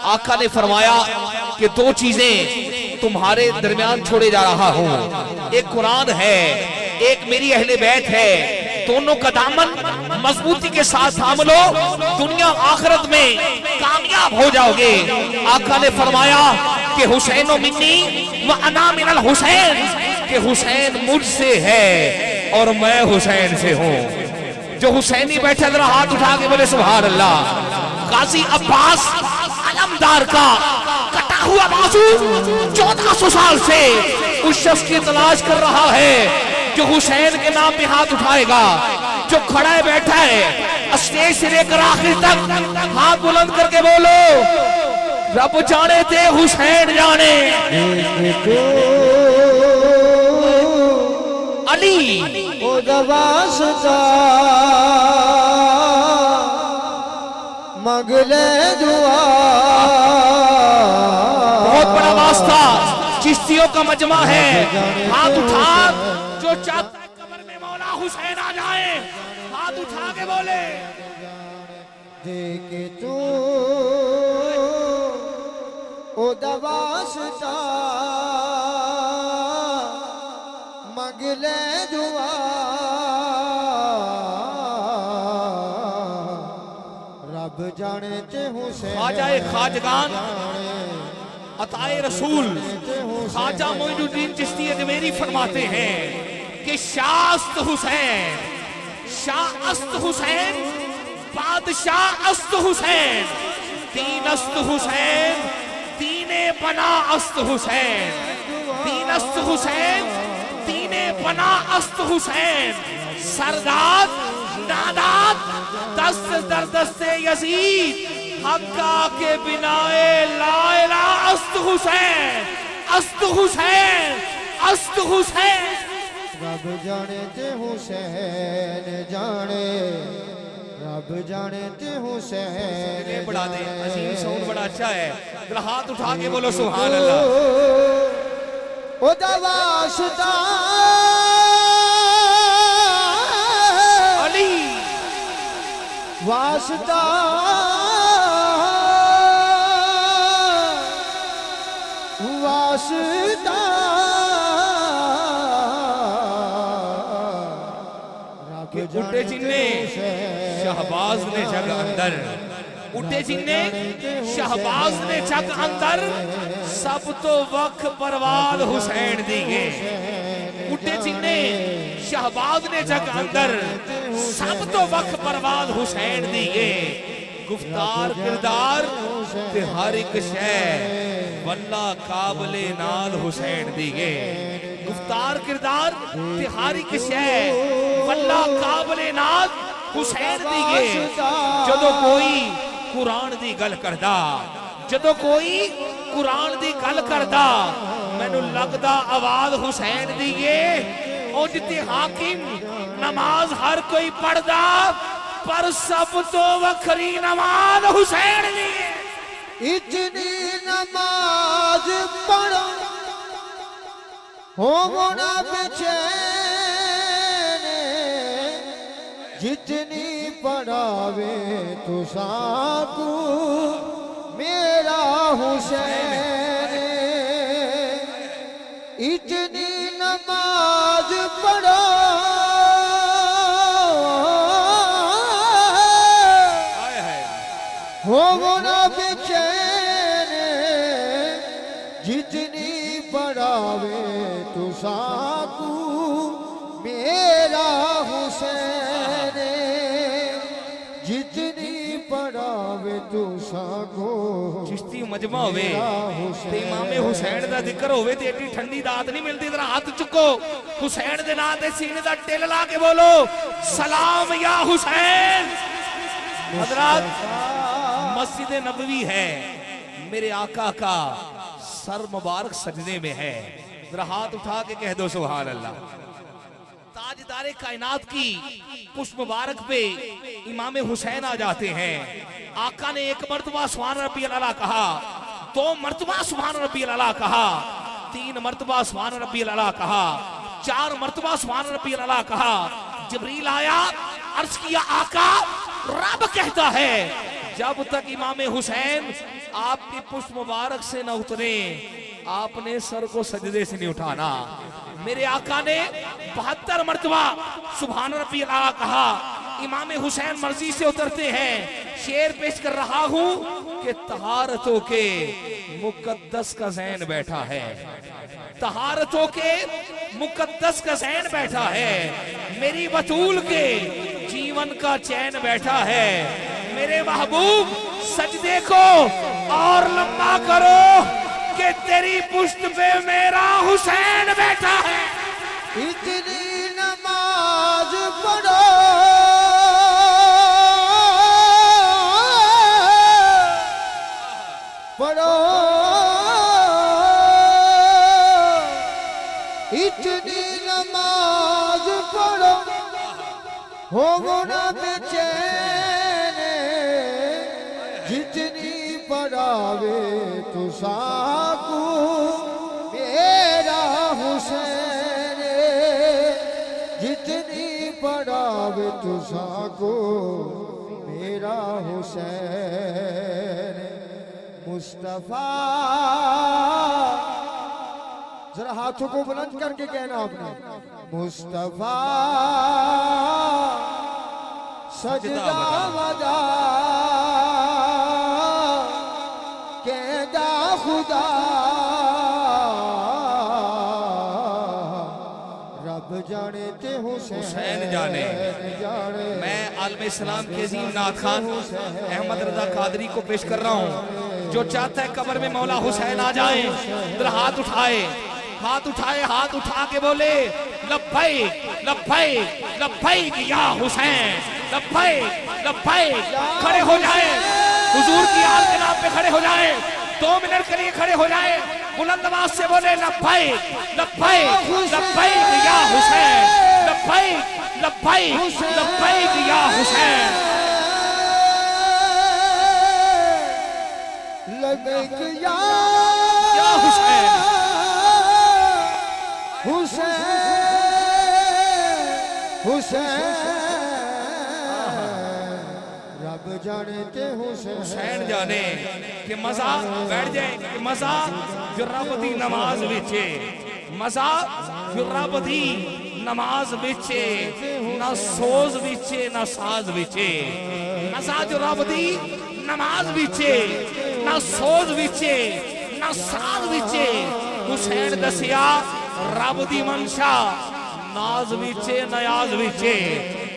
आका ने फरमाया कि दो चीजें तुम्हारे दरमियान छोड़े जा रहा हूं, एक कुरान है, एक मेरी अहले बैत है। दोनों का दामन मजबूती के साथ थाम लो, दुनिया आखिरत में कामयाब हो जाओगे। आका ने फरमाया कि हुसैन मिन्नी व अना मिनल हुसैन, कि हुसैन मुझसे है और मैं हुसैन से हूँ। जो हुसैनी बैठे जरा हाथ उठा के बोले सुभान अल्लाह। गाजी अब्बास अलमदार का कटा हुआ बाजू 1400 साल से उस शख्स की तलाश कर रहा है जो हुसैन के नाम पे हाथ उठाएगा, जो खड़ा है बैठा है। स्टेज से लेकर आखिर तक हाथ बुलंद करके बोलो, रब जाने थे हुसैन जाने। अली मगले दुआ। बहुत बड़ा वास्ता चिश्तियों का मजमा है। हाथ उठा जो चाहता है कब्र में मौला हुसैन आ जाए, हाथ उठा के बोले देखे तू ओ दवासता मगले दुआ। रब जाने ते हुसैन ख्वाजाए खाजगान अताए रसूल ख्वाजा मोइनुद्दीन चिश्ती अजमेरी फरमाते हैं कि शास्त हुसैन, शास्त हुसैन, बादशाह अस्त हुसैन, दीन अस्त हुसैन, दीने बना अस्त हुसैन, दीन अस्त हुसैन, दीने बना अस्त हुसैन, सरदाद नादाद दस्त दर दस्ते यजीद, हक्का के बिनाए ला इलाहा अस्त हुसैन, अस्त हुसैन, अस्त हुसैन। रब जाने ते हुसैन जाने, रब जाने ते हुसैन बढ़ा दे, अजीम साउंड बड़ा अच्छा है। जरा हाथ उठा के बोलो सुभान अल्लाह। ओ दवासता अली वासता वासता उठे जिन्ने शहबाज ने जग अंदर, उठे जिन्ने शहबाज ने जग अंदर, सब तो वक्त परवाल हुसैन दिए। उठे जिन्ने शहबाज ने जग अंदर, सब तो वक्त परवाल हुसैन दिए। गुफ्तार किरदार ते हर एक शय वल्ला काबले नाल हुसैन दिए। गुफ्तार किरदार ते हर एक शय वल्ला काबले नाल हुसैन दिए। जदों कोई कुरान दी गल करदा, जदों कोई कुरान दी गल करदा, मैनू लगदा आवाज हुसैन दिए। ओ जिते हाकिम नमाज हर कोई पढ़दा, पर सब तो वखरी नमाज हुसैन दिए। इतनी नमाज पढ़ो हो ना बेचैन, जितनी पढ़ावे तो साकू मेरा हुसैन। इतनी नमाज पढ़ो हो ना बेचैन, जितनी पढ़ावे तो साकू मेरा हुसैन। जितनी पढ़ावे तो साकू। चिश्ती मजमा होवे ते इमामे हुसैन दा जिक्र होवे ते एडी ठंडी दात नहीं मिलती। जरा हाथ चुको, हुसैन दे नाम ते सीने दा टिल ला के बोलो सलाम या हुसैन। हजरत मस्जिद नबवी है, मेरे आका का सर मुबारक सजदे में है। जरा हाथ उठा के कह दो सुभान अल्लाह। ताजदारे कायनात की पुष्प मुबारक पे इमाम हुसैन आ जाते हैं। आका ने एक मर्तबा सुभान रब्बियल आला कहा, दो मर्तबा सुभान रब्बियल आला कहा, तीन मर्तबा सुभान रब्बियल आला कहा, चार मर्तबा सुभान रब्बियल आला कहा। जिब्रील आया, अर्ज किया आका रब कहता है। जब तक इमाम हुसैन आपकी पुष्प मुबारक से न उतरे, आपने सर को सजदे से नहीं उठाना। मेरे आका ने 72 मर्तबा सुभान रब्बियल आला कहा। इमाम हुसैन मर्जी से उतरते हैं। शेर पेश कर रहा हूं कि तहारतों के मुकद्दस का ज़ैन बैठा है, तहारतों के मुकद्दस का ज़ैन बैठा है, मेरी बतूल के जीवन का चैन बैठा है। मेरे महबूब सजदे को और लंबा करो कि तेरी पुष्ट पे मेरा हुसैन बैठा है। इतनी नमाज पढ़ो पढ़ो, इतनी नमाज पढ़ो हो ना बेचैन, जितनी पढ़ावे तू साकू मेरा हुसैन, जितनी पढ़ावे तू साकू मेरा हुसैन। मुस्तफा, जरा हाथों को बुलंद करके कहना आपने, मुस्तफा सजदा वदा कहदा खुदा, रब जाने ते हुसैन जाने। मैं आलम इस्लाम के अजीम नाथ खान अहमद रजा कादरी को पेश कर रहा हूँ। जो चाहता है कब्र में मौला हुसैन आ जाए, इधर हाथ उठाए, हाथ उठाए, हाथ उठा के बोले लब्बैक लब्बैक लब्बैक या हुसैन, लब्बैक लब्बैक। खड़े हो जाए, हुजूर की आल के नाम पे खड़े हो जाए, 2 मिनट के लिए खड़े हो जाए, बुलंद आवाज से बोले लब्बैक लब्बैक लब्बैक या हुसैन, लब्बैक लब्बैक लब्बैक या हुसैन। लब्बैक या हुसैन, हुसैन हुसैन, रब जाने ते हुसैन जाने कि मजा बैठ जाए, कि मजा जो रब दी नमाज विचे, मजा जो रब दी नमाज विचे, ना सोज विचे ना साज विचे, मजा जो रब दी नमाज विचे, ना सोज विचे ना साज विचे। हुसैन दसिया रब दी मनशा नाज विचे नयाज विचे।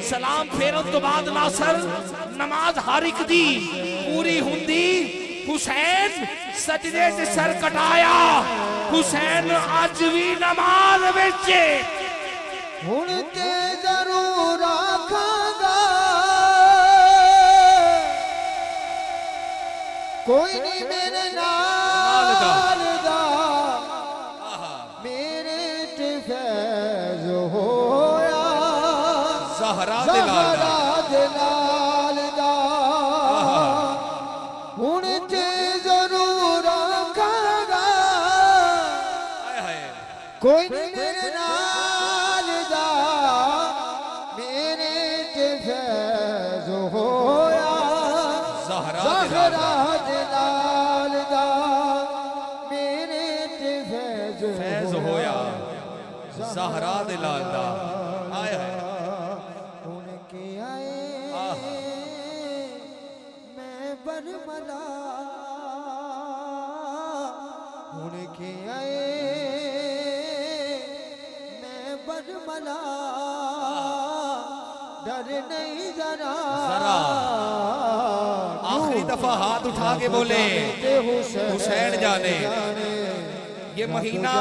सलाम फेरन तो बाद नासर नमाज हर एक दी पूरी हुंदी। हुसैन सजदे च सर कटाया, हुसैन अज भी नमाज विचे। हुण ते जरूर आखांगा कोई नहीं मेरे नाल दा, मेरे ते फैज़ होया ज़हरा दिलाल दा। हुण ते जरूर आखांगा कोई नहीं मेरे नाल दा, मेरे ते फैज़ होया ज़हरा दिलाल दा, मेरे ते फैज़ होया ज़हरा दिलाल दा। आए हाय उनके आए मैं बरमला, उनके आए मैं बरमला, डर नहीं जरा। आखिरी दफा हाथ उठा के बोले हुसैन जाने। ये महीना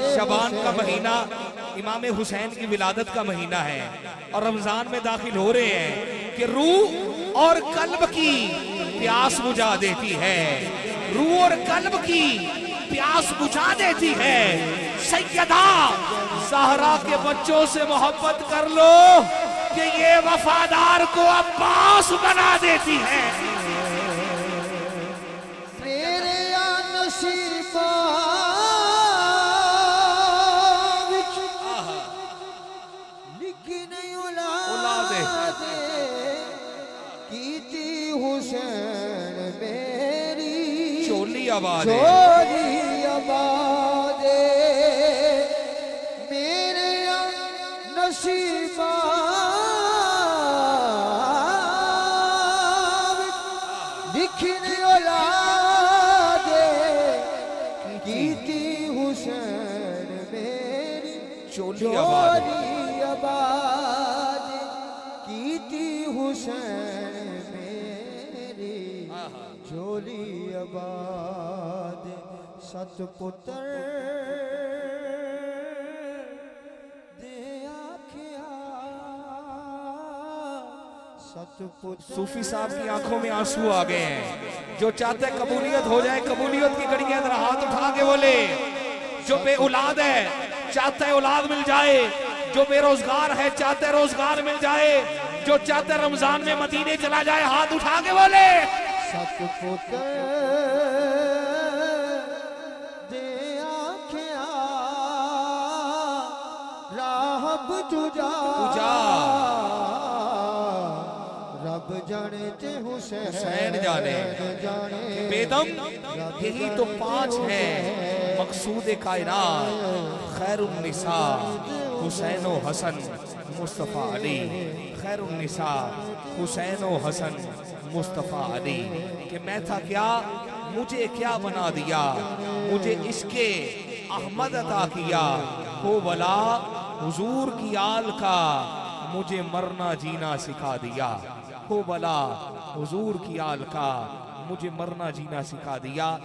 शबान का महीना इमाम हुसैन की विलादत का महीना है और रमजान में दाखिल हो रहे हैं कि रूह और कल्ब की प्यास बुझा देती है, रूह और कल्ब की प्यास बुझा देती है। सैयदा ज़हरा के बच्चों से मोहब्बत कर लो कि ये वफादार को अब्बास बना देती है। मेरे या नसीबा लिखी नहीं औलाद कीती हुसैन मेरी आबाद है। चोली आबाद मेरे नसीबा लिखने औलाद कीती हुसैन मेरी चोली आबाद है। चोली आबाद कीती हुसैन मेरी चोली आबाद सतपुत्र दे आखिया सतपुत्र। सूफी साहब की आंखों में आंसू आ गए हैं। जो चाहते हैं कबूलियत हो जाए, कबूलियत की घड़ी के अंदर हाथ उठा के बोले। जो बे औलाद है चाहता है औलाद मिल जाए, जो बेरोजगार है चाहता है रोजगार मिल जाए, जो चाहता है रमजान में मदीने चला जाए, हाथ उठा के बोले। सतपुत्र दे आखिया राहब तुझा रब जाने ते हुसैन जाने। बेदम यही तो 5 हैं मकसूद कायनात। खैरुन्निसा हुसैन व हसन मुस्तफ़ा अली। खैरुन्निसा हुसैन व हसन मुस्तफ़ा अली। कि मैं था क्या, मुझे क्या बना दिया, मुझे इसके अहमद अता किया। हो वला हुजूर की आल का मुझे मरना जीना सिखा दिया। हो भला हुजूर की आल का मुझे मरना जीना सिखा दिया।